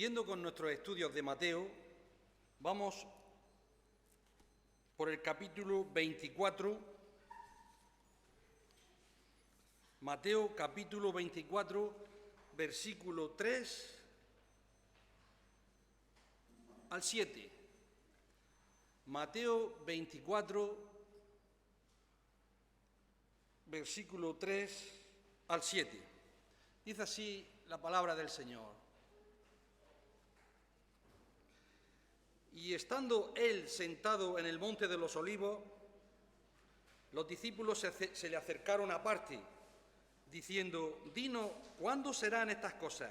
Siguiendo con nuestros estudios de Mateo, vamos por el capítulo 24, Mateo capítulo 24, versículo 3 al 7. Mateo 24, versículo 3 al 7. Dice así la palabra del Señor. Y estando él sentado en el monte de los Olivos, los discípulos se le acercaron aparte, diciendo: «Dinos, ¿cuándo serán estas cosas?».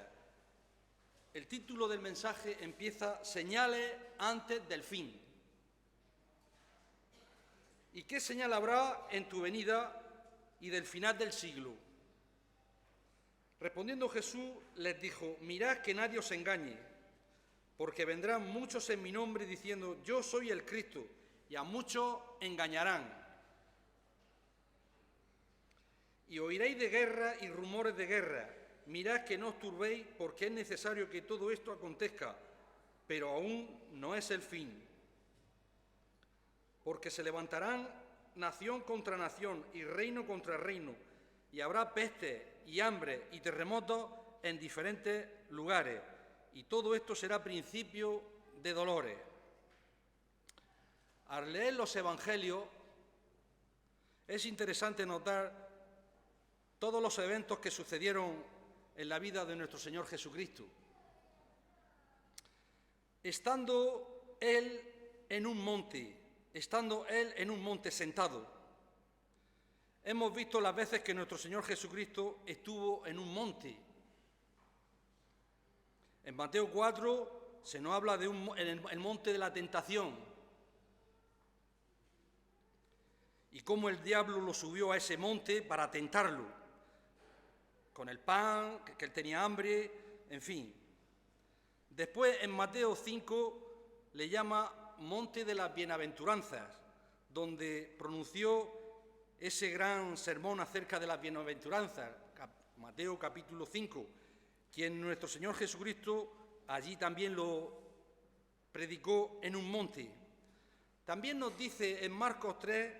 El título del mensaje empieza: «Señales antes del fin». ¿Y qué señal habrá en tu venida y del final del siglo? Respondiendo Jesús les dijo: «Mirad que nadie os engañe, porque vendrán muchos en mi nombre diciendo: yo soy el Cristo, y a muchos engañarán. Y oiréis de guerra y rumores de guerra. Mirad que no os turbéis, porque es necesario que todo esto acontezca, pero aún no es el fin. Porque se levantarán nación contra nación y reino contra reino, y habrá pestes y hambre y terremotos en diferentes lugares, y todo esto será principio de dolores». Al leer los evangelios es interesante notar todos los eventos que sucedieron en la vida de nuestro Señor Jesucristo. Estando Él en un monte sentado, hemos visto las veces que nuestro Señor Jesucristo estuvo en un monte. En Mateo 4 se nos habla de el monte de la tentación y cómo el diablo lo subió a ese monte para tentarlo, con el pan, que él tenía hambre, en fin. Después en Mateo 5 le llama monte de las bienaventuranzas, donde pronunció ese gran sermón acerca de las bienaventuranzas, Mateo capítulo 5, quien nuestro Señor Jesucristo allí también lo predicó en un monte. También nos dice en Marcos 3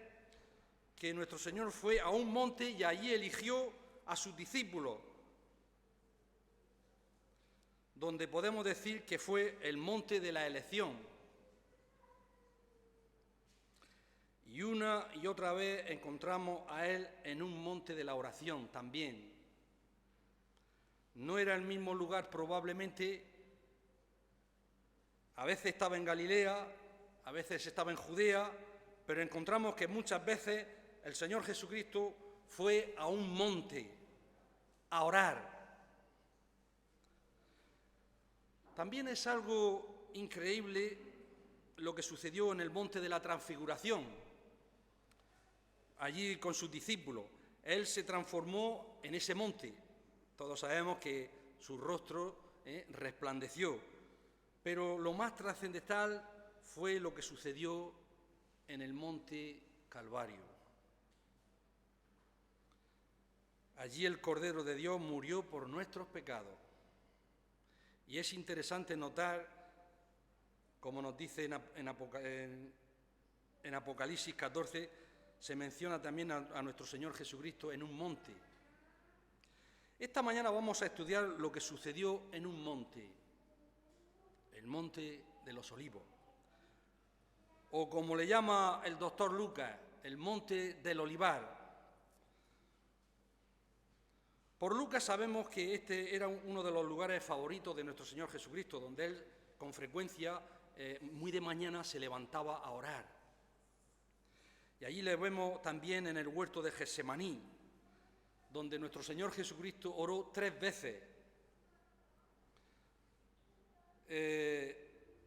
que nuestro Señor fue a un monte y allí eligió a sus discípulos, donde podemos decir que fue el monte de la elección. Y una y otra vez encontramos a Él en un monte de la oración también. No era el mismo lugar probablemente, a veces estaba en Galilea, a veces estaba en Judea, pero encontramos que muchas veces el Señor Jesucristo fue a un monte a orar. También es algo increíble lo que sucedió en el monte de la Transfiguración, allí con sus discípulos. Él se transformó en ese monte. Todos sabemos que su rostro resplandeció, pero lo más trascendental fue lo que sucedió en el monte Calvario. Allí el Cordero de Dios murió por nuestros pecados. Y es interesante notar, como nos dice en Apocalipsis 14, se menciona también a nuestro Señor Jesucristo en un monte. Esta mañana vamos a estudiar lo que sucedió en un monte, el monte de los Olivos, o como le llama el doctor Lucas, el monte del Olivar. Por Lucas sabemos que este era uno de los lugares favoritos de nuestro Señor Jesucristo, donde Él con frecuencia, muy de mañana, se levantaba a orar. Y allí le vemos también en el huerto de Getsemaní, donde nuestro Señor Jesucristo oró 3 veces.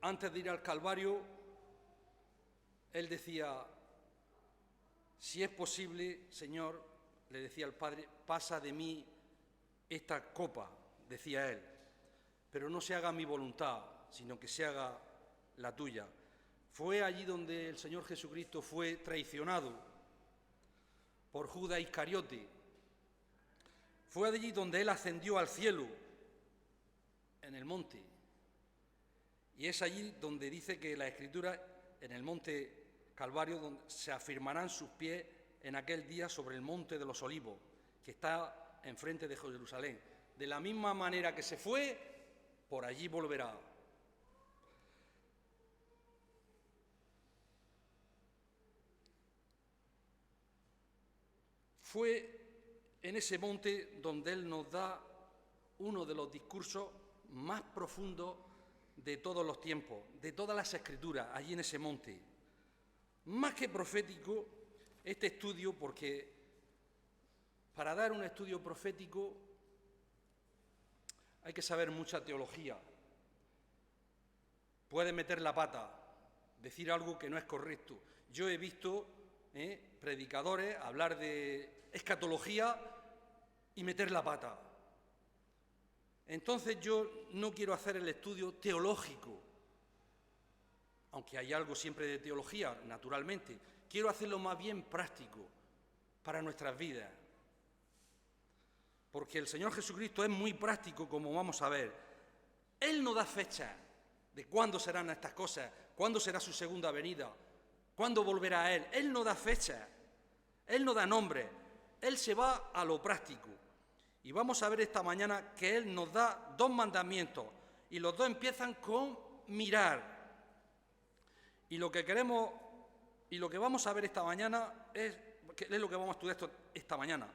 Antes de ir al Calvario, Él decía: si es posible, Señor, le decía al Padre, pasa de mí esta copa, decía Él, pero no se haga mi voluntad, sino que se haga la tuya. Fue allí donde el Señor Jesucristo fue traicionado por Judas Iscariote. Fue allí donde Él ascendió al cielo, en el monte. Y es allí donde dice que la Escritura, en el monte Calvario, donde se afirmarán sus pies en aquel día sobre el monte de los Olivos, que está enfrente de Jerusalén. De la misma manera que se fue, por allí volverá. Fue en ese monte donde Él nos da uno de los discursos más profundos de todos los tiempos, de todas las Escrituras, allí en ese monte. Más que profético, este estudio, porque para dar un estudio profético hay que saber mucha teología. Puede meter la pata, decir algo que no es correcto. Yo he visto predicadores hablar de escatología y meter la pata. Entonces yo no quiero hacer el estudio teológico, aunque hay algo siempre de teología, naturalmente. Quiero hacerlo más bien práctico para nuestras vidas. Porque el Señor Jesucristo es muy práctico, como vamos a ver. Él no da fecha de cuándo serán estas cosas, cuándo será su segunda venida, cuándo volverá a Él. Él no da fecha, Él no da nombre, Él se va a lo práctico. Y vamos a ver esta mañana que Él nos da dos mandamientos, y los dos empiezan con mirar. Y lo que queremos, y lo que vamos a ver esta mañana es lo que vamos a estudiar esta mañana.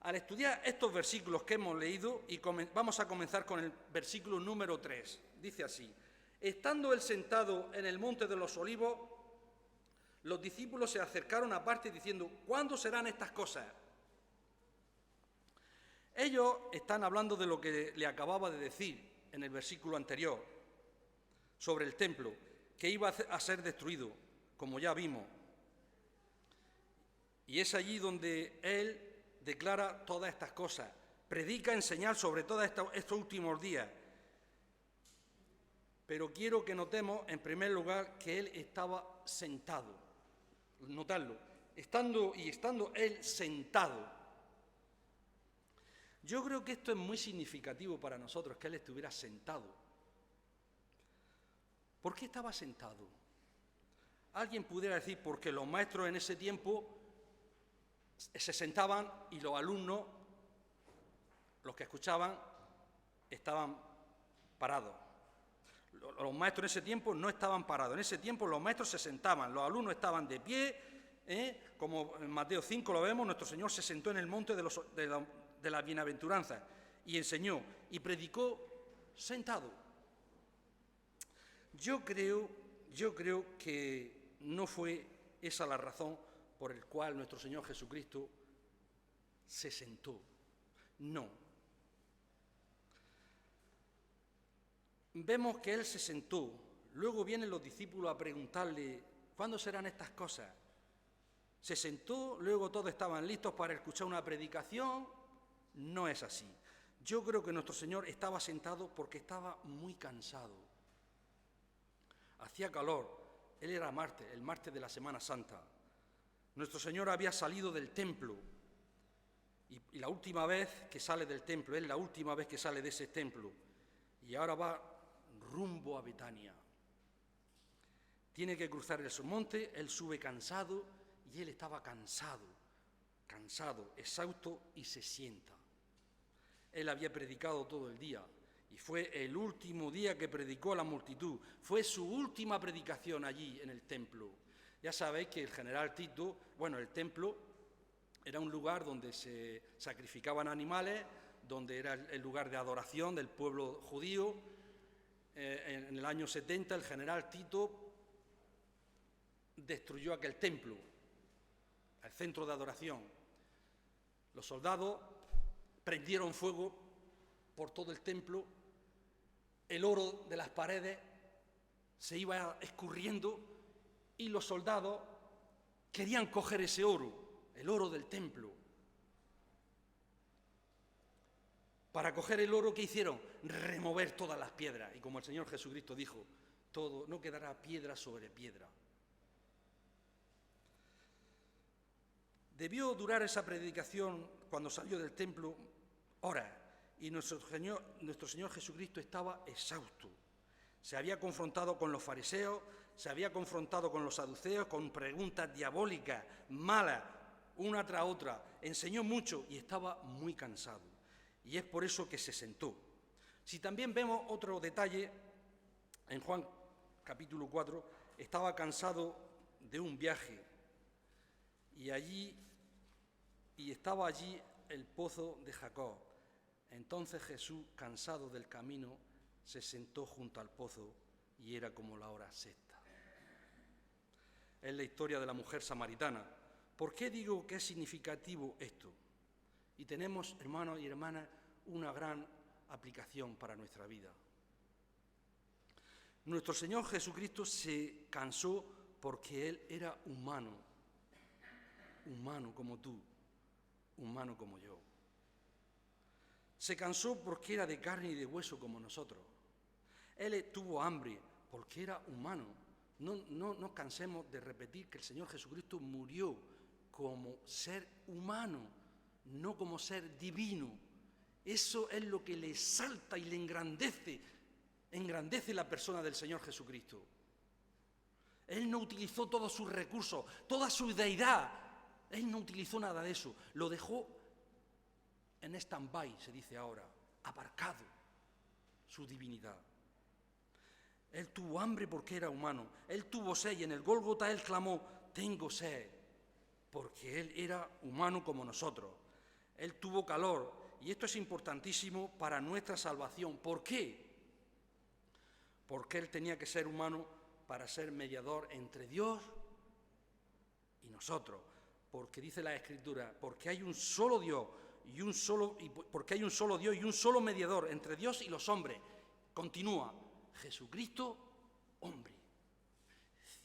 Al estudiar estos versículos que hemos leído, y vamos a comenzar con el versículo número 3, dice así: estando Él sentado en el monte de los Olivos, los discípulos se acercaron aparte diciendo: ¿cuándo serán estas cosas? Ellos están hablando de lo que le acababa de decir en el versículo anterior, sobre el templo, que iba a ser destruido, como ya vimos. Y es allí donde Él declara todas estas cosas, predica, enseñar sobre todos estos últimos días. Pero quiero que notemos, en primer lugar, que Él estaba sentado. Notadlo, estando Él sentado. Yo creo que esto es muy significativo para nosotros, que Él estuviera sentado. ¿Por qué estaba sentado? Alguien pudiera decir, porque los maestros en ese tiempo se sentaban y los alumnos, los que escuchaban, estaban parados. Los maestros en ese tiempo no estaban parados. En ese tiempo los maestros se sentaban, los alumnos estaban de pie, como en Mateo 5 lo vemos, nuestro Señor se sentó en el monte de la bienaventuranza y enseñó y predicó sentado. Yo creo que no fue esa la razón por la cual nuestro Señor Jesucristo se sentó. No. Vemos que Él se sentó. Luego vienen los discípulos a preguntarle: ¿cuándo serán estas cosas? Se sentó, luego todos estaban listos para escuchar una predicación. No es así. Yo creo que nuestro Señor estaba sentado porque estaba muy cansado. Hacía calor. Él era martes, el martes de la Semana Santa. Nuestro Señor había salido del templo. Y la última vez que sale del templo, es la última vez que sale de ese templo. Y ahora va rumbo a Betania. Tiene que cruzar el monte, Él sube cansado, y Él estaba cansado, exhausto, y se sienta. Él había predicado todo el día, y fue el último día que predicó a la multitud. Fue su última predicación allí en el templo. Ya sabéis que el general Tito, el templo era un lugar donde se sacrificaban animales, donde era el lugar de adoración del pueblo judío. En el año 70 el general Tito destruyó aquel templo, el centro de adoración. Los soldados prendieron fuego por todo el templo, el oro de las paredes se iba escurriendo y los soldados querían coger ese oro, el oro del templo. Para coger el oro, ¿qué hicieron? Remover todas las piedras. Y como el Señor Jesucristo dijo, no quedará piedra sobre piedra. Debió durar esa predicación cuando salió del templo horas, y nuestro Señor Jesucristo estaba exhausto. Se había confrontado con los fariseos, se había confrontado con los saduceos, con preguntas diabólicas, malas, una tras otra. Enseñó mucho y estaba muy cansado. Y es por eso que se sentó. Si también vemos otro detalle, en Juan capítulo 4, estaba cansado de un viaje y estaba allí el pozo de Jacob. Entonces Jesús, cansado del camino, se sentó junto al pozo y era como la hora sexta. Es la historia de la mujer samaritana. ¿Por qué digo que es significativo esto? Y tenemos, hermanos y hermanas, una gran aplicación para nuestra vida. Nuestro Señor Jesucristo se cansó porque Él era humano, humano como tú, humano como yo. Se cansó porque era de carne y de hueso como nosotros. Él tuvo hambre porque era humano. No nos cansemos de repetir que el Señor Jesucristo murió como ser humano, no como ser divino. Eso es lo que le exalta y le engrandece la persona del Señor Jesucristo. Él no utilizó todos sus recursos, toda su deidad. Él no utilizó nada de eso. Lo dejó en stand-by, se dice ahora, aparcado su divinidad. Él tuvo hambre porque era humano. Él tuvo sed y en el Gólgota Él clamó, tengo sed, porque Él era humano como nosotros. Él tuvo calor y esto es importantísimo para nuestra salvación. ¿Por qué? Porque Él tenía que ser humano para ser mediador entre Dios y nosotros. Porque dice la Escritura, porque hay un solo Dios y un solo mediador entre Dios y los hombres. Continúa, Jesucristo, hombre,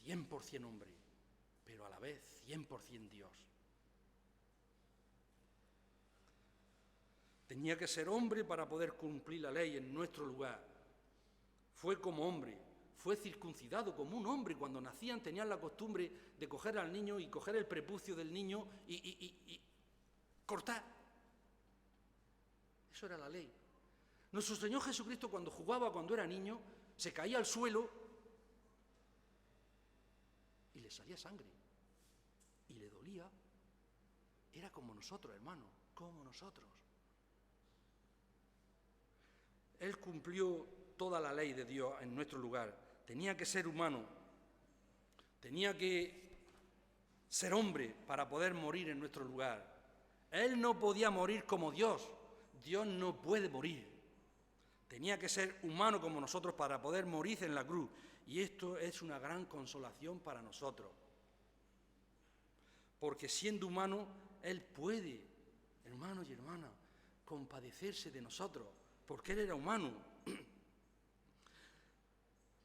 100% hombre, pero a la vez 100% Dios. Tenía que ser hombre para poder cumplir la ley en nuestro lugar. Fue como hombre, fue circuncidado como un hombre. Cuando nacían tenían la costumbre de coger al niño y coger el prepucio del niño y cortar. Eso era la ley. Nuestro Señor Jesucristo cuando era niño, se caía al suelo y le salía sangre. Y le dolía. Era como nosotros, hermano, como nosotros. Él cumplió toda la ley de Dios en nuestro lugar. Tenía que ser humano. Tenía que ser hombre para poder morir en nuestro lugar. Él no podía morir como Dios. Dios no puede morir. Tenía que ser humano como nosotros para poder morir en la cruz. Y esto es una gran consolación para nosotros. Porque siendo humano, Él puede, hermanos y hermanas, compadecerse de nosotros. Porque Él era humano.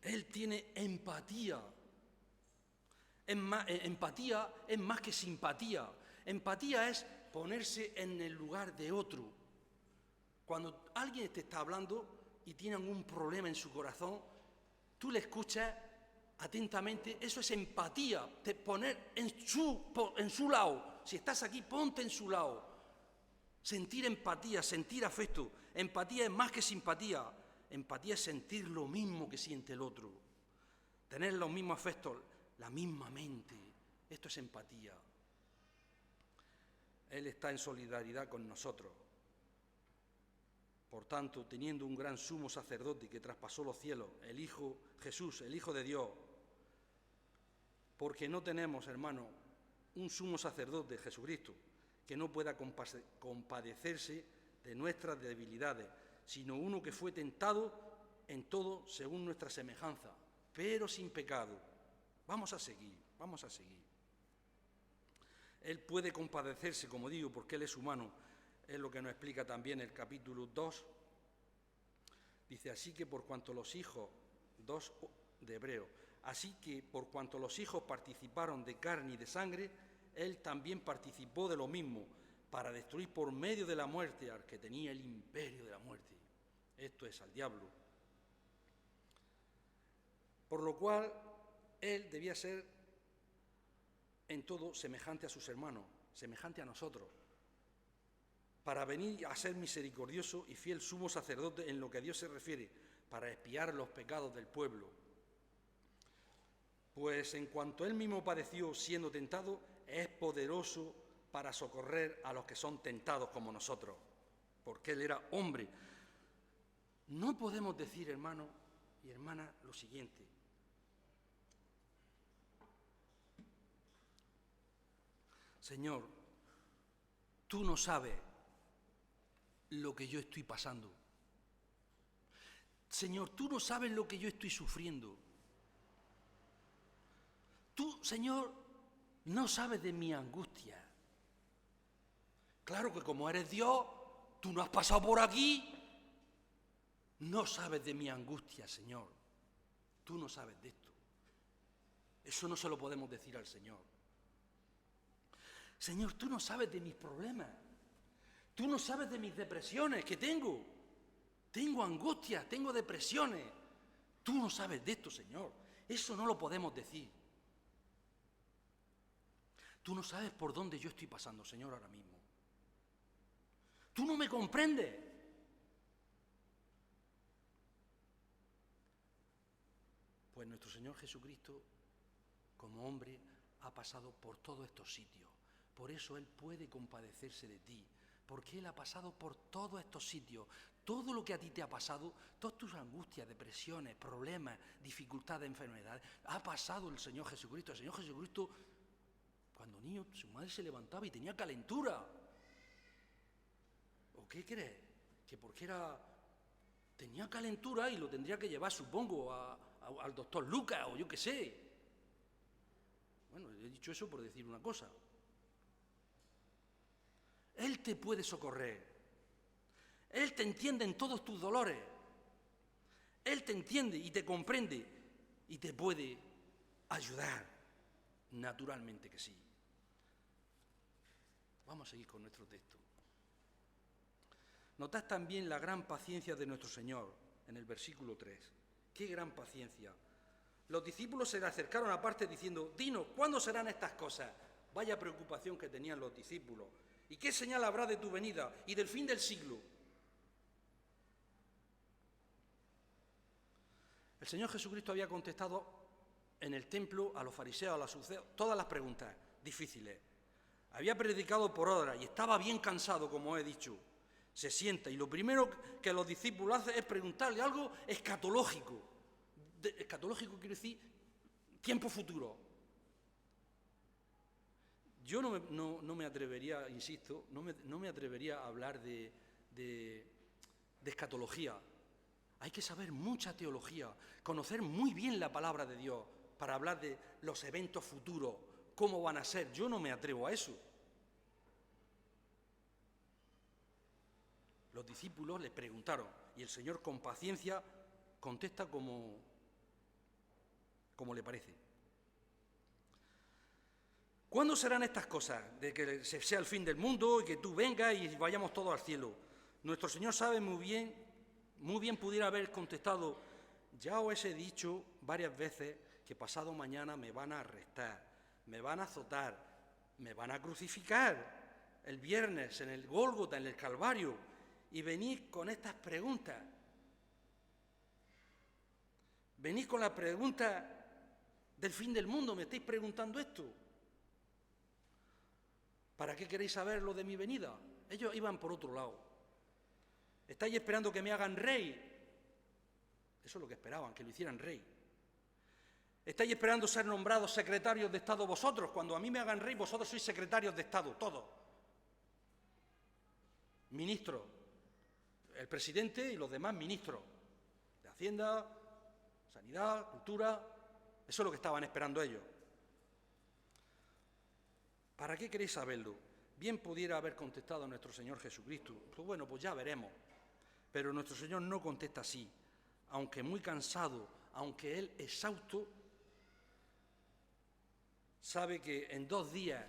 Él tiene empatía. Empatía es más que simpatía. Empatía es ponerse en el lugar de otro. Cuando alguien te está hablando y tiene algún problema en su corazón, tú le escuchas atentamente, eso es empatía, te poner en su lado. Si estás aquí, ponte en su lado. Sentir empatía, sentir afecto. Empatía es más que simpatía. Empatía es sentir lo mismo que siente el otro. Tener los mismos afectos, la misma mente. Esto es empatía. Él está en solidaridad con nosotros. Por tanto, teniendo un gran sumo sacerdote que traspasó los cielos, el Hijo Jesús, el Hijo de Dios, porque no tenemos, hermano, un sumo sacerdote, Jesucristo, que no pueda compadecerse de nuestras debilidades, sino uno que fue tentado en todo según nuestra semejanza, pero sin pecado. Vamos a seguir. Él puede compadecerse, como digo, porque Él es humano. Es lo que nos explica también el capítulo 2. Dice, así que por cuanto los hijos, 2 de Hebreo, así que por cuanto los hijos participaron de carne y de sangre, Él también participó de lo mismo, para destruir por medio de la muerte al que tenía el imperio de la muerte. Esto es al diablo. Por lo cual, Él debía ser en todo semejante a sus hermanos, semejante a nosotros, para venir a ser misericordioso y fiel sumo sacerdote en lo que a Dios se refiere, para expiar los pecados del pueblo. Pues en cuanto él mismo padeció siendo tentado, es poderoso para socorrer a los que son tentados como nosotros, porque él era hombre. No podemos decir, hermanos y hermanas, lo siguiente: Señor, tú no sabes lo que yo estoy pasando. Señor, tú no sabes lo que yo estoy sufriendo. Tú, Señor, no sabes de mi angustia. Claro que como eres Dios, tú no has pasado por aquí. No sabes de mi angustia, Señor. Tú no sabes de esto. Eso no se lo podemos decir al Señor. Señor, tú no sabes de mis problemas. Tú no sabes de mis depresiones que tengo. Tengo angustia, tengo depresiones. Tú no sabes de esto, Señor. Eso no lo podemos decir. Tú no sabes por dónde yo estoy pasando, Señor, ahora mismo. Tú no me comprendes. Pues nuestro Señor Jesucristo, como hombre, ha pasado por todos estos sitios. Por eso Él puede compadecerse de ti, porque Él ha pasado por todos estos sitios. Todo lo que a ti te ha pasado, todas tus angustias, depresiones, problemas, dificultades, enfermedades, ha pasado el Señor Jesucristo. El Señor Jesucristo, cuando niño, su madre se levantaba y tenía calentura. ¿O qué crees? Que porque tenía calentura y lo tendría que llevar, supongo, al doctor Lucas o yo qué sé. Bueno, he dicho eso por decir una cosa. Él te puede socorrer. Él te entiende en todos tus dolores. Él te entiende y te comprende y te puede ayudar. Naturalmente que sí. Vamos a seguir con nuestro texto. Notad también la gran paciencia de nuestro Señor en el versículo 3. ¡Qué gran paciencia! Los discípulos se le acercaron aparte diciendo: «Dinos, ¿cuándo serán estas cosas?». Vaya preocupación que tenían los discípulos. ¿Y qué señal habrá de tu venida y del fin del siglo? El Señor Jesucristo había contestado en el templo a los fariseos, a los saduceos, todas las preguntas difíciles. Había predicado por horas y estaba bien cansado, como he dicho. Se sienta y lo primero que los discípulos hacen es preguntarle algo escatológico. Escatológico quiere decir tiempo futuro. Yo no me atrevería, insisto, no me atrevería a hablar de escatología. Hay que saber mucha teología, conocer muy bien la palabra de Dios para hablar de los eventos futuros, cómo van a ser. Yo no me atrevo a eso. Los discípulos le preguntaron y el Señor con paciencia contesta como le parece. ¿Cuándo serán estas cosas? De que sea el fin del mundo y que tú vengas y vayamos todos al cielo. Nuestro Señor sabe muy bien pudiera haber contestado: ya os he dicho varias veces que pasado mañana me van a arrestar, me van a azotar, me van a crucificar el viernes en el Gólgota, en el Calvario, y venís con estas preguntas. Venís con la pregunta del fin del mundo, me estáis preguntando esto. ¿Para qué queréis saber lo de mi venida? Ellos iban por otro lado. ¿Estáis esperando que me hagan rey? Eso es lo que esperaban, que lo hicieran rey. ¿Estáis esperando ser nombrados secretarios de Estado vosotros? Cuando a mí me hagan rey, vosotros sois secretarios de Estado, todos. Ministros, el presidente y los demás ministros de Hacienda, Sanidad, Cultura. Eso es lo que estaban esperando ellos. ¿Para qué queréis saberlo? Bien pudiera haber contestado nuestro Señor Jesucristo. Pues bueno, pues ya veremos. Pero nuestro Señor no contesta así. Aunque muy cansado, aunque Él exhausto, sabe que en 2 días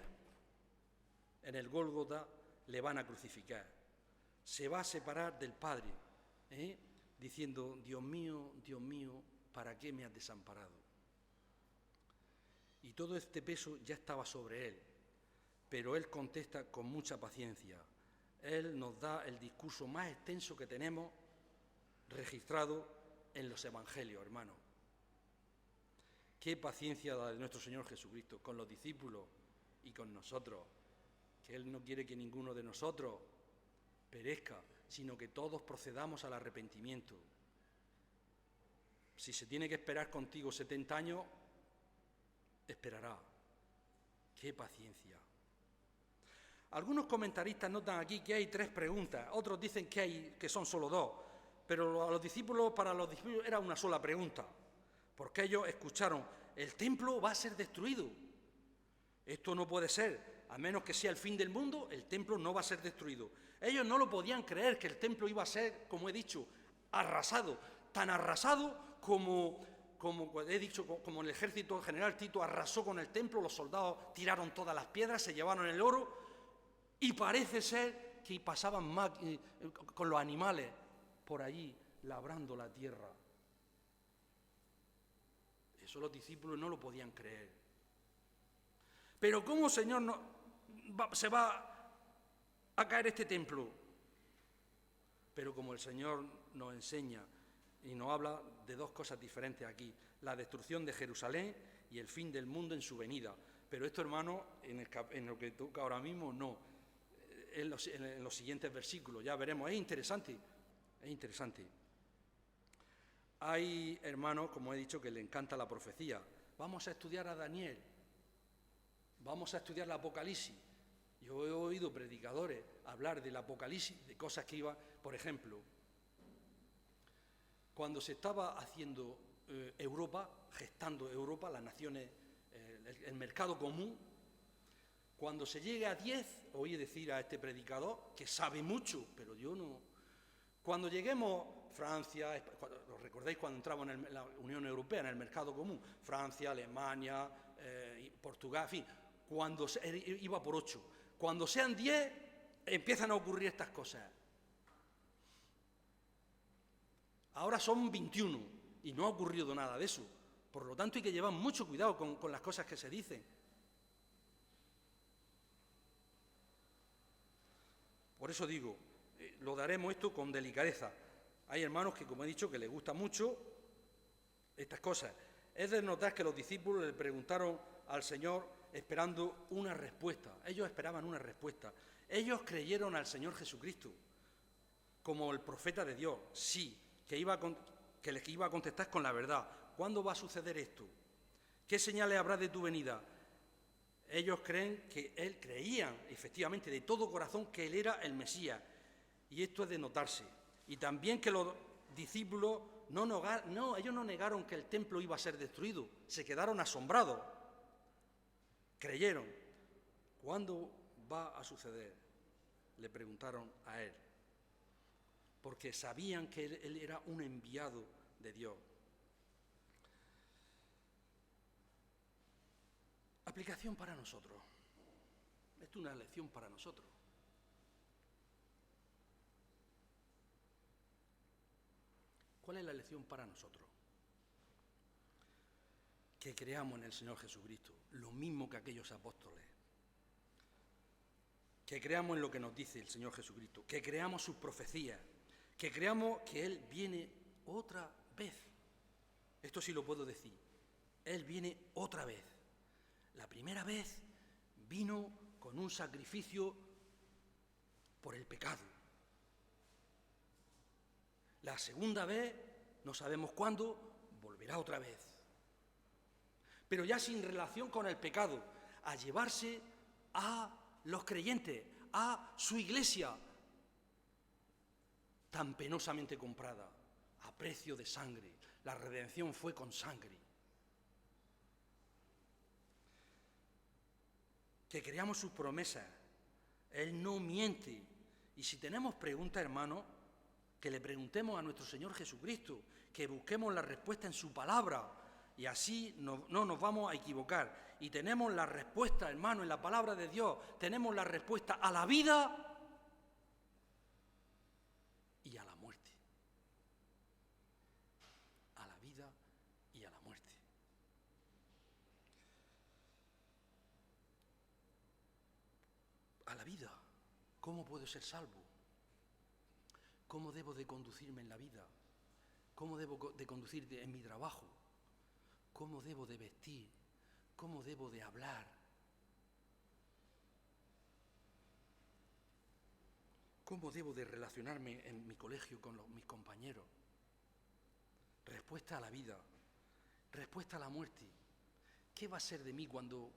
en el Gólgota le van a crucificar. Se va a separar del Padre, diciendo: Dios mío, ¿para qué me has desamparado? Y todo este peso ya estaba sobre Él. Pero Él contesta con mucha paciencia. Él nos da el discurso más extenso que tenemos registrado en los evangelios, hermano. Qué paciencia la de nuestro Señor Jesucristo con los discípulos y con nosotros, que Él no quiere que ninguno de nosotros perezca, sino que todos procedamos al arrepentimiento. Si se tiene que esperar contigo 70 años, esperará. ¡Qué paciencia! Algunos comentaristas notan aquí que hay 3 preguntas, otros dicen que son solo 2, pero para los discípulos era una sola pregunta, porque ellos escucharon: el templo va a ser destruido. Esto no puede ser, a menos que sea el fin del mundo, el templo no va a ser destruido. Ellos no lo podían creer, que el templo iba a ser, como he dicho, arrasado, tan arrasado como he dicho, como el ejército del general Tito arrasó con el templo, los soldados tiraron todas las piedras, se llevaron el oro, y parece ser que pasaban con los animales por allí, labrando la tierra. Eso los discípulos no lo podían creer. Pero ¿cómo, Señor, se va a caer este templo? Pero como el Señor nos enseña y nos habla de 2 cosas diferentes aquí: la destrucción de Jerusalén y el fin del mundo en su venida. Pero esto, hermano, en lo que toca ahora mismo, no. En los siguientes versículos, ya veremos. Es interesante. Hay hermanos, como he dicho, que le encanta la profecía. Vamos a estudiar a Daniel. Vamos a estudiar el Apocalipsis. Yo he oído predicadores hablar del Apocalipsis, de cosas que iban, por ejemplo, cuando se estaba haciendo Europa, gestando Europa, las naciones, el mercado común, cuando se llegue a 10, oí decir a este predicador, que sabe mucho, pero yo no. Cuando lleguemos, Francia, ¿lo recordáis cuando entramos en la Unión Europea, en el mercado común? Francia, Alemania, Portugal, en fin, cuando iba por 8. Cuando sean 10, empiezan a ocurrir estas cosas. Ahora son 21 y no ha ocurrido nada de eso. Por lo tanto, hay que llevar mucho cuidado con las cosas que se dicen. Por eso digo, lo daremos esto con delicadeza. Hay hermanos que, como he dicho, que les gusta mucho estas cosas. Es de notar que los discípulos le preguntaron al Señor esperando una respuesta. Ellos esperaban una respuesta. Ellos creyeron al Señor Jesucristo como el profeta de Dios. Sí, que les iba a contestar con la verdad. ¿Cuándo va a suceder esto? ¿Qué señales habrá de tu venida? Ellos creían, efectivamente, de todo corazón, que Él era el Mesías. Y esto es de notarse. Y también que los discípulos ellos no negaron que el templo iba a ser destruido. Se quedaron asombrados. Creyeron. ¿Cuándo va a suceder? Le preguntaron a Él. Porque sabían que Él era un enviado de Dios. Aplicación para nosotros. Esto es una lección para nosotros. ¿Cuál es la lección para nosotros? Que creamos en el Señor Jesucristo, lo mismo que aquellos apóstoles. Que creamos en lo que nos dice el Señor Jesucristo, que creamos sus profecías, que creamos que Él viene otra vez. Esto sí lo puedo decir. Él viene otra vez. La primera vez vino con un sacrificio por el pecado. La segunda vez, no sabemos cuándo, volverá otra vez. Pero ya sin relación con el pecado, a llevarse a los creyentes, a su iglesia, tan penosamente comprada, a precio de sangre. La redención fue con sangre. Que creamos sus promesas. Él no miente. Y si tenemos preguntas, hermanos, que le preguntemos a nuestro Señor Jesucristo, que busquemos la respuesta en su palabra, y así no nos vamos a equivocar. Y tenemos la respuesta, hermano, en la palabra de Dios. Tenemos la respuesta a la vida y a la muerte. A la vida y a la muerte. A la vida. ¿Cómo puedo ser salvo? ¿Cómo debo de conducirme en la vida? cómo debo de conducirte en mi trabajo, cómo debo de vestir, cómo debo de hablar. ¿Cómo debo de relacionarme en mi colegio con mis compañeros? Respuesta a la vida, respuesta a la muerte. ¿Qué va a ser de mí cuando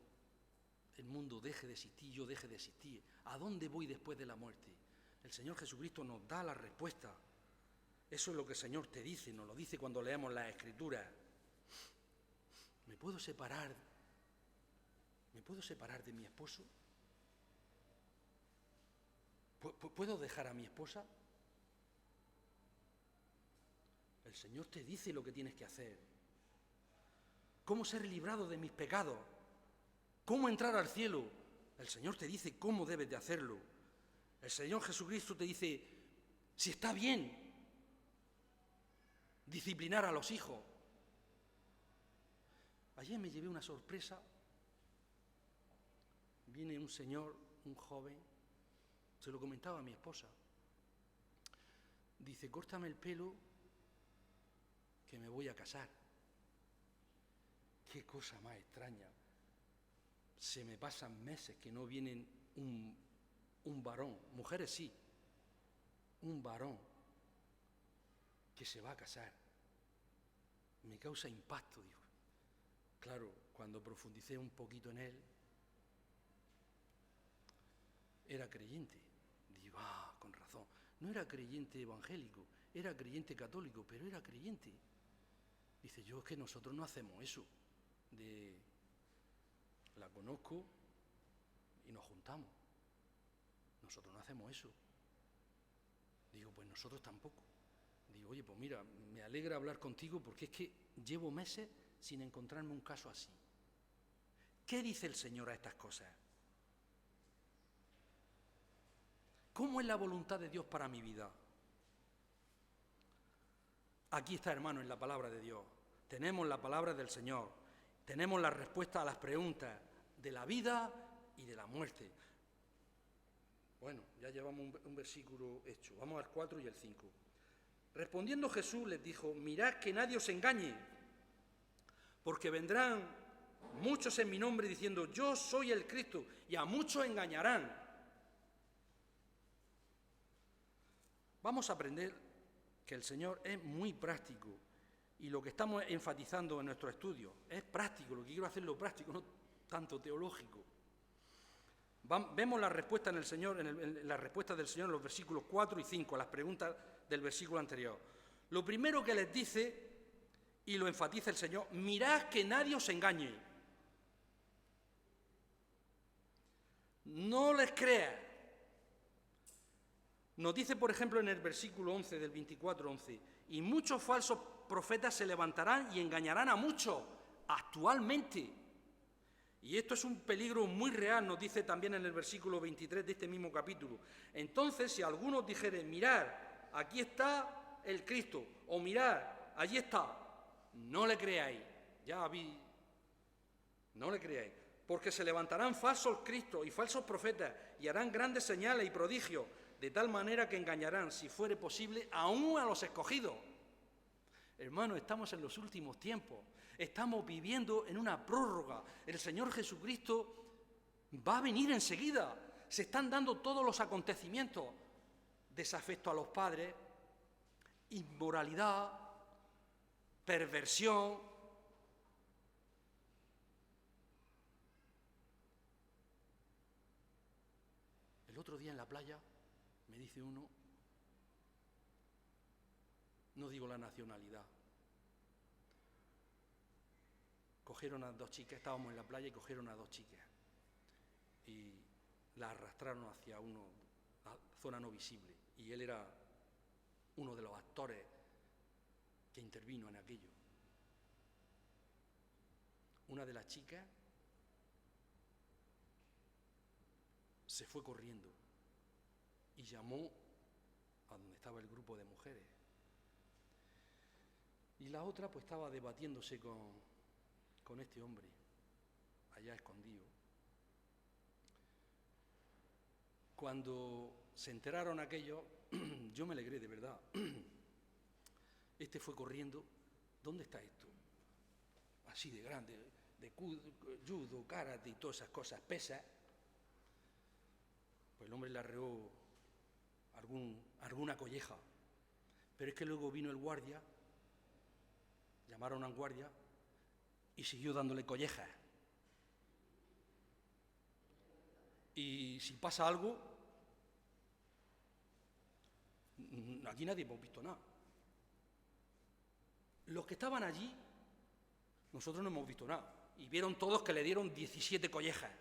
el mundo deje de existir, yo deje de existir? ¿A dónde voy después de la muerte? El Señor Jesucristo nos da la respuesta. Eso es lo que el Señor te dice, nos lo dice cuando leemos las Escrituras. ¿Me puedo separar de mi esposo? ¿Puedo dejar a mi esposa? El Señor te dice lo que tienes que hacer. ¿Cómo ser librado de mis pecados? ¿Cómo entrar al cielo? El Señor te dice cómo debes de hacerlo. El Señor Jesucristo te dice si está bien disciplinar a los hijos. Ayer me llevé una sorpresa. Viene un señor, un joven, se lo comentaba a mi esposa. Dice, córtame el pelo que me voy a casar. Qué cosa más extraña. Se me pasan meses que no vienen un varón, mujeres sí, un varón que se va a casar. Me causa impacto, digo. Claro, cuando profundicé un poquito en él, era creyente. Digo, con razón. No era creyente evangélico, era creyente católico, pero era creyente. Dice, yo es que nosotros no hacemos eso. La conozco y nos juntamos. Nosotros no hacemos eso. Digo, pues nosotros tampoco. Digo, oye, pues mira, me alegra hablar contigo porque es que llevo meses sin encontrarme un caso así. ¿Qué dice el Señor a estas cosas? ¿Cómo es la voluntad de Dios para mi vida? Aquí está, hermano, en la palabra de Dios. Tenemos la palabra del Señor. Tenemos la respuesta a las preguntas de la vida y de la muerte. Bueno, ya llevamos un versículo hecho. Vamos al 4 y el 5. Respondiendo Jesús les dijo, mirad que nadie os engañe, porque vendrán muchos en mi nombre diciendo, yo soy el Cristo, y a muchos engañarán. Vamos a aprender que el Señor es muy práctico y lo que estamos enfatizando en nuestro estudio es práctico, lo que quiero hacer es lo práctico, no tanto teológico. Vemos la respuesta en el Señor, la respuesta del Señor en los versículos 4 y 5, a las preguntas del versículo anterior. Lo primero que les dice, y lo enfatiza el Señor, mirad que nadie os engañe. No les creas. Nos dice, por ejemplo, en el versículo 11 del 24:11, y muchos falsos profetas se levantarán y engañarán a muchos actualmente. Y esto es un peligro muy real, nos dice también en el versículo 23 de este mismo capítulo. Entonces, si algunos dijeren, mirad, aquí está el Cristo, o mirad, allí está, no le creáis, no le creáis, porque se levantarán falsos cristos y falsos profetas y harán grandes señales y prodigios, de tal manera que engañarán, si fuere posible, aún a los escogidos. Hermanos, estamos en los últimos tiempos, estamos viviendo en una prórroga. El Señor Jesucristo va a venir enseguida. Se están dando todos los acontecimientos: desafecto a los padres, inmoralidad, perversión. El otro día en la playa me dice uno, no digo la nacionalidad, cogieron a dos chicas, estábamos en la playa y cogieron a dos chicas y las arrastraron hacia una zona no visible, y él era uno de los actores que intervino en aquello. Una de las chicas se fue corriendo y llamó a donde estaba el grupo de mujeres. Y la otra pues estaba debatiéndose con este hombre, allá escondido. Cuando se enteraron aquellos, yo me alegré de verdad. Este fue corriendo. ¿Dónde está esto? Así de grande, de judo, karate y todas esas cosas, pesas. Pues el hombre le arreó alguna colleja. Pero es que luego vino el guardia, llamaron al guardia y siguió dándole collejas. Y si pasa algo, aquí nadie hemos visto nada. Los que estaban allí, nosotros no hemos visto nada. Y vieron todos que le dieron 17 collejas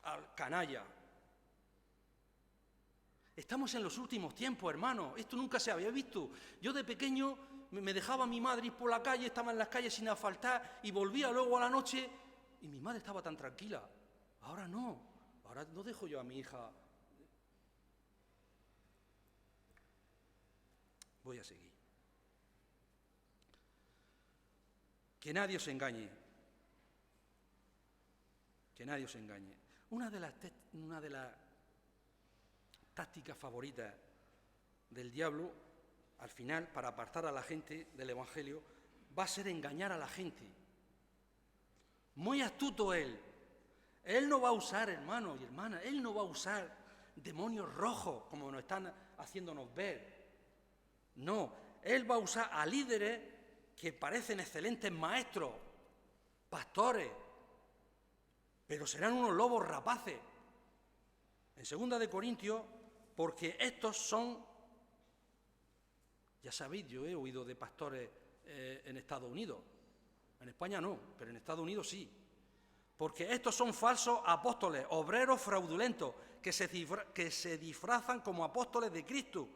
al canalla. Estamos en los últimos tiempos, hermano. Esto nunca se había visto. Yo de pequeño me dejaba a mi madre ir por la calle, estaba en las calles sin asfaltar y volvía luego a la noche y mi madre estaba tan tranquila. Ahora no. Ahora no dejo yo a mi hija. Voy a seguir. Que nadie os engañe. Que nadie os engañe. Una de las tácticas favoritas del diablo, al final, para apartar a la gente del Evangelio, va a ser engañar a la gente. Muy astuto él. Él no va a usar, hermanos y hermanas, él no va a usar demonios rojos, como nos están haciéndonos ver. No, él va a usar a líderes que parecen excelentes maestros, pastores, pero serán unos lobos rapaces. En 2 de Corintios, porque estos son, ya sabéis, yo he oído de pastores en Estados Unidos, en España no, pero en Estados Unidos sí. Porque estos son falsos apóstoles, obreros fraudulentos, que se disfrazan como apóstoles de Cristo.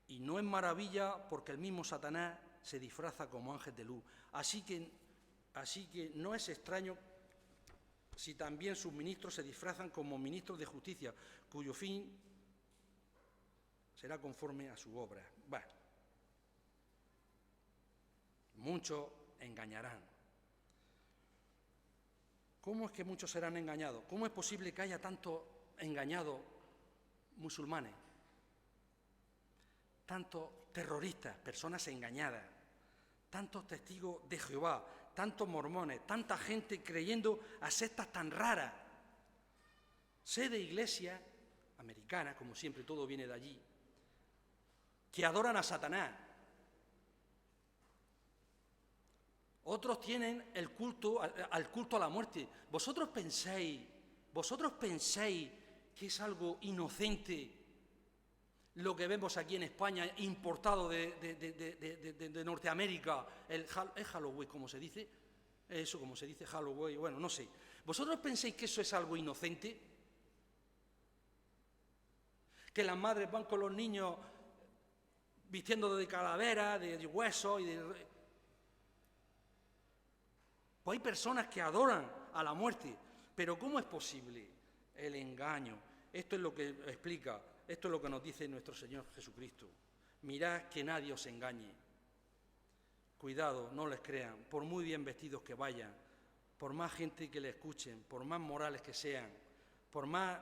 Y no es maravilla porque el mismo Satanás se disfraza como ángel de luz. Así que no es extraño si también sus ministros se disfrazan como ministros de justicia, cuyo fin será conforme a su obra. Bueno, muchos engañarán. ¿Cómo es que muchos serán engañados? ¿Cómo es posible que haya tantos engañados musulmanes? Tantos terroristas, personas engañadas, tantos testigos de Jehová, tantos mormones, tanta gente creyendo a sectas tan raras. Sé de iglesias americanas, como siempre todo viene de allí, que adoran a Satanás. Otros tienen el culto al culto a la muerte. ¿Vosotros pensáis que es algo inocente lo que vemos aquí en España, importado de Norteamérica? ¿Es Halloween, como se dice? Eso, como se dice, Halloween, bueno, no sé. ¿Vosotros pensáis que eso es algo inocente? Que las madres van con los niños vistiendo de calavera, de huesos y de... Pues hay personas que adoran a la muerte, pero ¿cómo es posible el engaño? Esto es lo que explica, esto es lo que nos dice nuestro Señor Jesucristo. Mirad que nadie os engañe. Cuidado, no les crean, por muy bien vestidos que vayan, por más gente que le escuchen, por más morales que sean, por más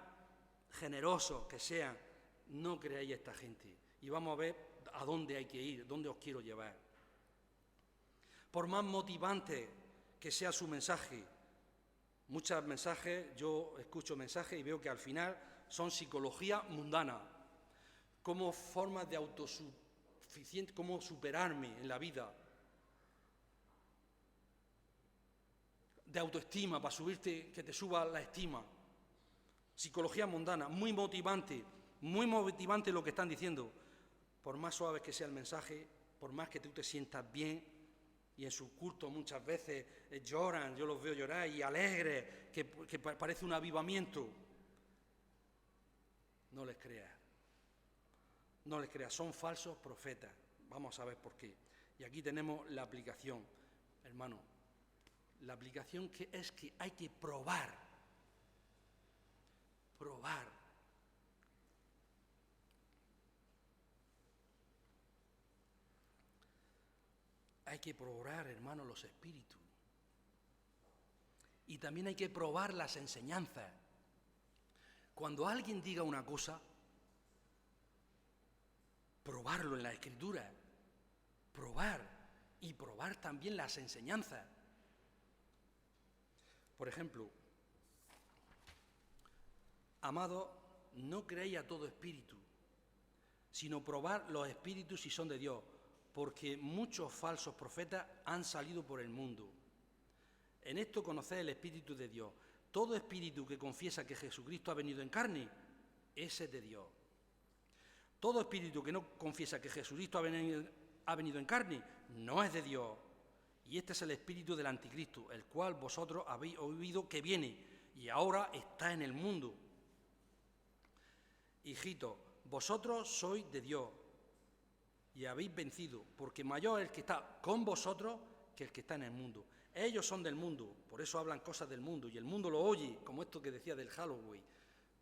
generosos que sean, no creáis a esta gente. Y vamos a ver a dónde hay que ir, dónde os quiero llevar. Por más motivante que sea su mensaje. Muchos mensajes, yo escucho mensajes y veo que al final son psicología mundana, como formas de autosuficiente, cómo superarme en la vida, de autoestima, para subirte, que te suba la estima. Psicología mundana, muy motivante lo que están diciendo. Por más suave que sea el mensaje, por más que tú te sientas bien, y en sus cultos muchas veces lloran, yo los veo llorar, y alegres, que parece un avivamiento. No les creas. No les creas, son falsos profetas. Vamos a ver por qué. Y aquí tenemos la aplicación, hermano. La aplicación que es que hay que probar. Probar. Hay que probar, hermano, los espíritus. Y también hay que probar las enseñanzas. Cuando alguien diga una cosa, probarlo en la Escritura. probar y probar también las enseñanzas. Por ejemplo, amados, no creéis a todo espíritu, sino probad los espíritus si son de Dios, porque muchos falsos profetas han salido por el mundo. En esto conocéis el Espíritu de Dios. Todo espíritu que confiesa que Jesucristo ha venido en carne, ese es de Dios. Todo espíritu que no confiesa que Jesucristo ha venido en carne, no es de Dios. Y este es el espíritu del anticristo, el cual vosotros habéis oído que viene y ahora está en el mundo. Hijitos, vosotros sois de Dios y habéis vencido, porque mayor es el que está con vosotros que el que está en el mundo. Ellos son del mundo, por eso hablan cosas del mundo, y el mundo lo oye, como esto que decía del Halloween.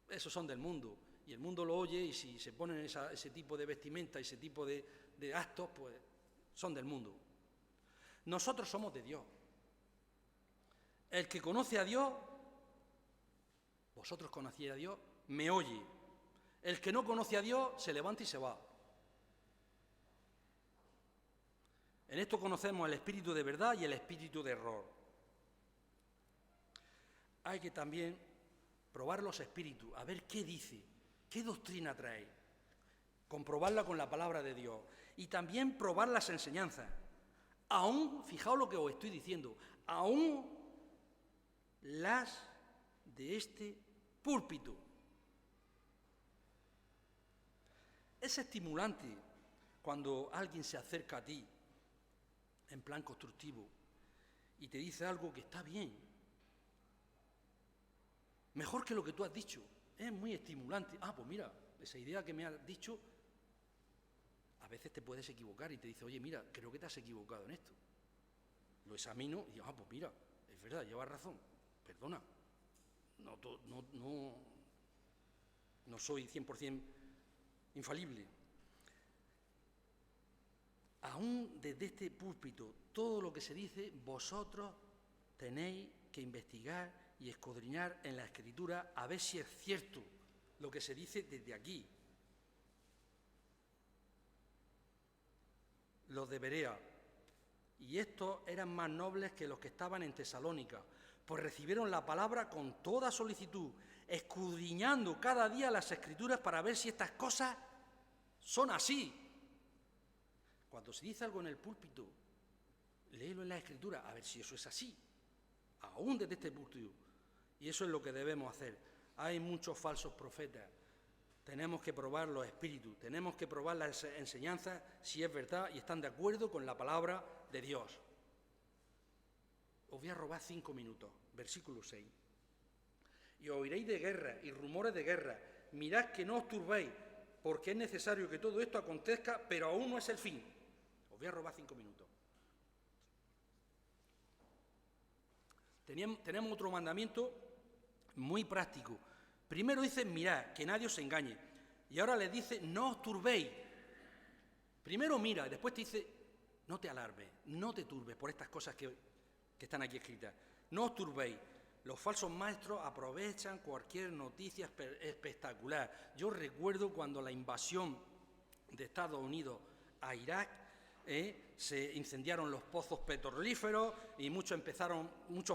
Esos son del mundo, y el mundo lo oye, y si se ponen ese tipo de vestimenta, ese tipo de actos, pues son del mundo. Nosotros somos de Dios. El que conoce a Dios, vosotros conocéis a Dios, me oye. El que no conoce a Dios, se levanta y se va. En esto conocemos el espíritu de verdad y el espíritu de error. Hay que también probar los espíritus, a ver qué dice, qué doctrina trae, comprobarla con la palabra de Dios y también probar las enseñanzas. Aún, fijaos lo que os estoy diciendo, aún las de este púlpito. Es estimulante cuando alguien se acerca a ti en plan constructivo y te dice algo que está bien, mejor que lo que tú has dicho. Es muy estimulante. Pues mira, esa idea que me has dicho, a veces te puedes equivocar y te dice, oye, mira, creo que te has equivocado en esto. Lo examino y digo, pues mira, es verdad, llevas razón, perdona. No soy 100% infalible. Aún desde este púlpito, todo lo que se dice, vosotros tenéis que investigar y escudriñar en la Escritura a ver si es cierto lo que se dice desde aquí. Los de Berea, y estos eran más nobles que los que estaban en Tesalónica, pues recibieron la palabra con toda solicitud, escudriñando cada día las Escrituras para ver si estas cosas son así. Cuando se dice algo en el púlpito, léelo en la Escritura, a ver si eso es así, aún desde este púlpito. Y eso es lo que debemos hacer. Hay muchos falsos profetas. Tenemos que probar los espíritus, tenemos que probar las enseñanzas, si es verdad y están de acuerdo con la palabra de Dios. Os voy a robar 5 minutos, versículo 6. Y oiréis de guerra y rumores de guerra. Mirad que no os turbéis, porque es necesario que todo esto acontezca, pero aún no es el fin. Os voy a robar 5 minutos. Tenemos otro mandamiento muy práctico. Primero dice, mirad, que nadie os engañe. Y ahora les dice, no os turbéis. Primero mira, después te dice, no te alarmes, no te turbes por estas cosas que están aquí escritas. No os turbéis. Los falsos maestros aprovechan cualquier noticia espectacular. Yo recuerdo cuando la invasión de Estados Unidos a Irak, se incendiaron los pozos petrolíferos y muchos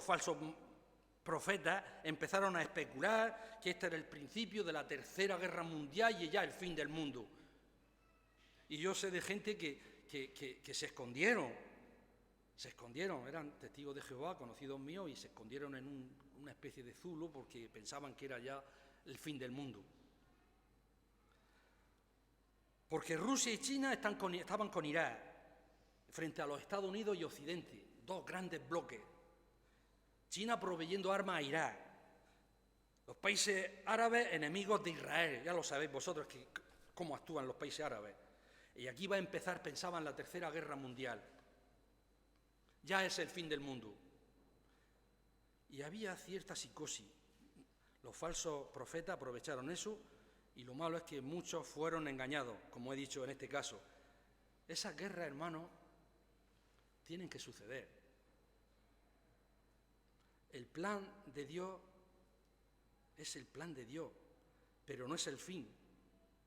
falsos profetas empezaron a especular que este era el principio de la Tercera Guerra Mundial y ya el fin del mundo. Y yo sé de gente que se escondieron, eran testigos de Jehová, conocidos míos, y se escondieron en una especie de zulo porque pensaban que era ya el fin del mundo. Porque Rusia y China estaban con Irak frente a los Estados Unidos y Occidente, dos grandes bloques. China proveyendo armas a Irak, los países árabes enemigos de Israel, ya lo sabéis vosotros cómo actúan los países árabes. Y aquí va a empezar, pensaban, la Tercera Guerra Mundial. Ya es el fin del mundo. Y había cierta psicosis. Los falsos profetas aprovecharon eso y lo malo es que muchos fueron engañados, como he dicho en este caso. Esas guerras, hermanos, tienen que suceder. El plan de Dios es el plan de Dios, pero no es el fin,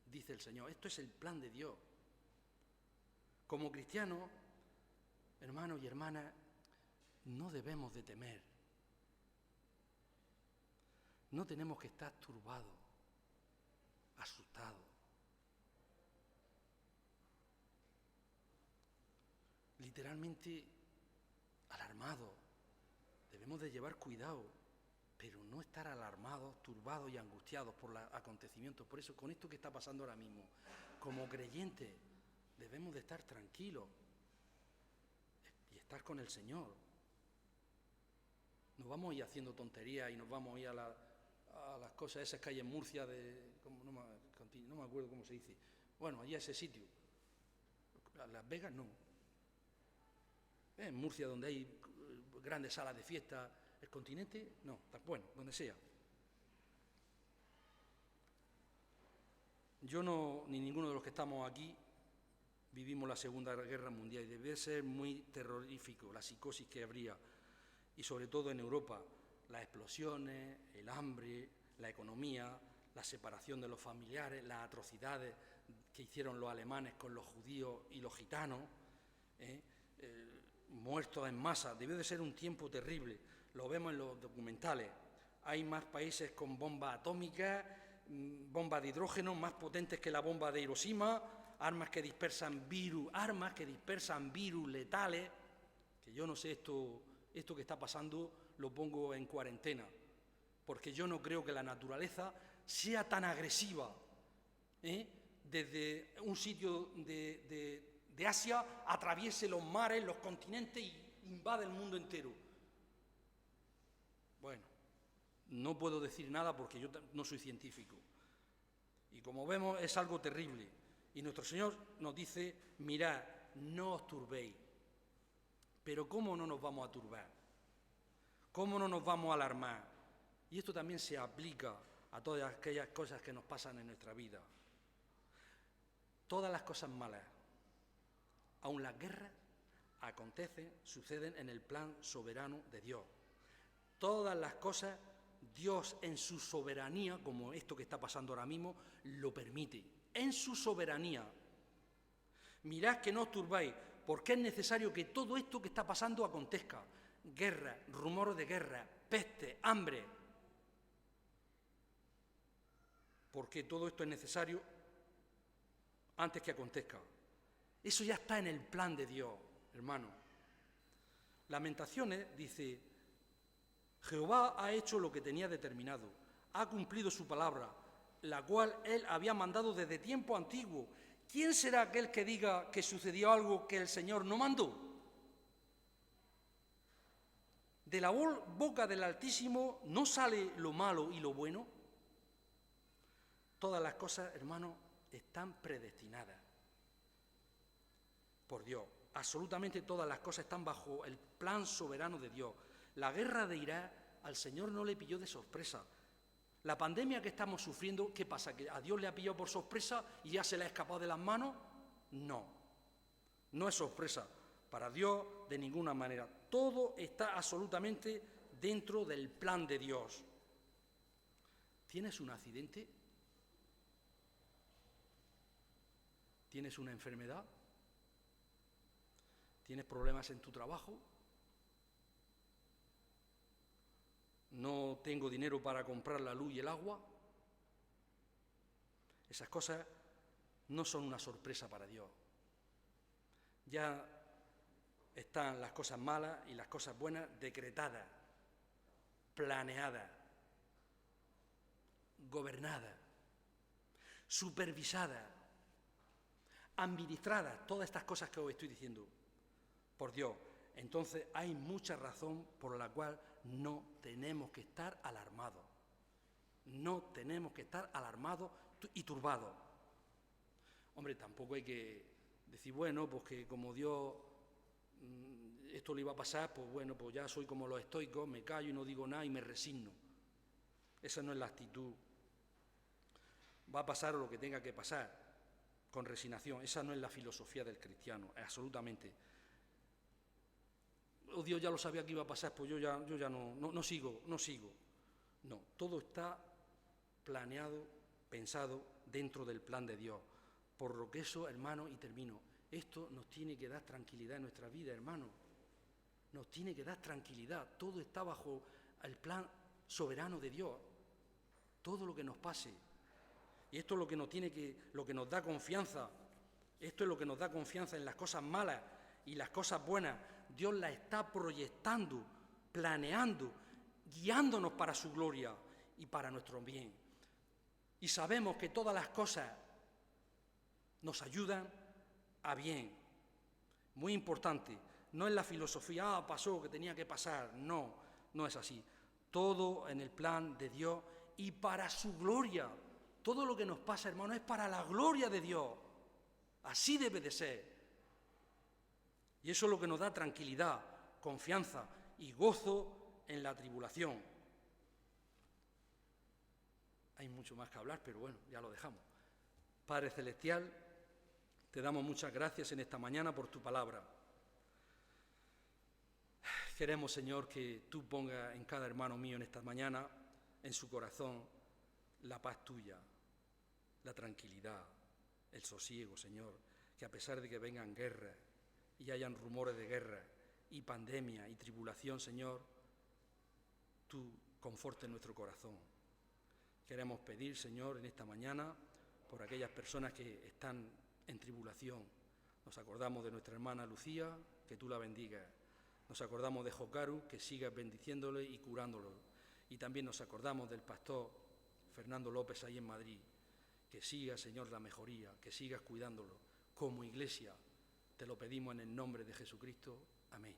dice el Señor. Esto es el plan de Dios. Como cristianos hermanos y hermanas, no debemos de temer. No tenemos que estar turbados, asustados. Literalmente alarmados. Debemos de llevar cuidado, pero no estar alarmados, turbados y angustiados por los acontecimientos. Por eso, con esto que está pasando ahora mismo, como creyentes, debemos de estar tranquilos y estar con el Señor. Nos vamos a ir haciendo tonterías y nos vamos a ir a las cosas esas que hay en Murcia, no me acuerdo cómo se dice. Bueno, allí a ese sitio. Las Vegas no. En Murcia, donde hay grandes salas de fiesta, el Continente, no, bueno, donde sea. Yo no, ni ninguno de los que estamos aquí, vivimos la Segunda Guerra Mundial y debe ser muy terrorífico la psicosis que habría, y sobre todo en Europa, las explosiones, el hambre, la economía, la separación de los familiares, las atrocidades que hicieron los alemanes con los judíos y los gitanos, muertos en masa. Debió de ser un tiempo terrible, lo vemos en los documentales. Hay más países con bombas atómicas, bombas de hidrógeno más potentes que la bomba de Hiroshima, armas que dispersan virus letales, que yo no sé esto que está pasando, lo pongo en cuarentena, porque yo no creo que la naturaleza sea tan agresiva, desde un sitio de Asia atraviese los mares, los continentes y invade el mundo entero. Bueno, no puedo decir nada porque yo no soy científico. Y como vemos es algo terrible. Y nuestro Señor nos dice, mirad, no os turbéis. Pero ¿cómo no nos vamos a turbar? ¿Cómo no nos vamos a alarmar? Y esto también se aplica a todas aquellas cosas que nos pasan en nuestra vida. Todas las cosas malas, aun las guerras, acontecen, suceden en el plan soberano de Dios. Todas las cosas, Dios en su soberanía, como esto que está pasando ahora mismo, lo permite. En su soberanía. Mirad que no os turbáis, porque es necesario que todo esto que está pasando acontezca. Guerra, rumores de guerra, peste, hambre. Porque todo esto es necesario antes que acontezca. Eso ya está en el plan de Dios, hermano. Lamentaciones dice, Jehová ha hecho lo que tenía determinado, ha cumplido su palabra, la cual él había mandado desde tiempo antiguo. ¿Quién será aquel que diga que sucedió algo que el Señor no mandó? De la boca del Altísimo no sale lo malo y lo bueno. Todas las cosas, hermanos, están predestinadas por Dios. Absolutamente todas las cosas están bajo el plan soberano de Dios. La guerra de Irak al Señor no le pilló de sorpresa. La pandemia que estamos sufriendo, ¿qué pasa? ¿Que a Dios le ha pillado por sorpresa y ya se le ha escapado de las manos? No, no es sorpresa. Para Dios, de ninguna manera. Todo está absolutamente dentro del plan de Dios. ¿Tienes un accidente? ¿Tienes una enfermedad? ¿Tienes problemas en tu trabajo? ¿No tengo dinero para comprar la luz y el agua? Esas cosas no son una sorpresa para Dios. Ya están las cosas malas y las cosas buenas decretadas, planeadas, gobernadas, supervisadas, administradas, todas estas cosas que os estoy diciendo, por Dios. Entonces hay mucha razón por la cual no tenemos que estar alarmados. No tenemos que estar alarmados y turbados. Hombre, tampoco hay que decir, bueno, pues que como Dios esto le iba a pasar, pues bueno, pues ya soy como los estoicos, me callo y no digo nada y me resigno. Esa no es la actitud. Va a pasar lo que tenga que pasar, con resignación. Esa no es la filosofía del cristiano, absolutamente. Oh, Dios ya lo sabía que iba a pasar, pues yo ya no sigo. No, todo está planeado, pensado dentro del plan de Dios. Por lo que eso, hermano, y termino, Esto nos tiene que dar tranquilidad en nuestra vida, hermano. Nos tiene que dar tranquilidad. Todo está bajo el plan soberano de Dios. Todo lo que nos pase. Y esto es lo que nos da confianza. Esto es lo que nos da confianza en las cosas malas y las cosas buenas. Dios las está proyectando, planeando, guiándonos para su gloria y para nuestro bien. Y sabemos que todas las cosas nos ayudan a bien. Muy importante. No es la filosofía, pasó, que tenía que pasar. No, no es así. Todo en el plan de Dios y para su gloria. Todo lo que nos pasa, hermano, es para la gloria de Dios. Así debe de ser. Y eso es lo que nos da tranquilidad, confianza y gozo en la tribulación. Hay mucho más que hablar, pero bueno, ya lo dejamos. Padre Celestial, te damos muchas gracias en esta mañana por tu palabra. Queremos, Señor, que tú pongas en cada hermano mío en esta mañana, en su corazón, la paz tuya, la tranquilidad, el sosiego, Señor, que a pesar de que vengan guerras y hayan rumores de guerra y pandemia y tribulación, Señor, tú confortes nuestro corazón. Queremos pedir, Señor, en esta mañana, por aquellas personas que están en tribulación. Nos acordamos de nuestra hermana Lucía, que tú la bendigas. Nos acordamos de Jocaru, que sigas bendiciéndole y curándolo. Y también nos acordamos del pastor Fernando López ahí en Madrid. Que siga, Señor, la mejoría, que sigas cuidándolo. Como iglesia, te lo pedimos en el nombre de Jesucristo. Amén.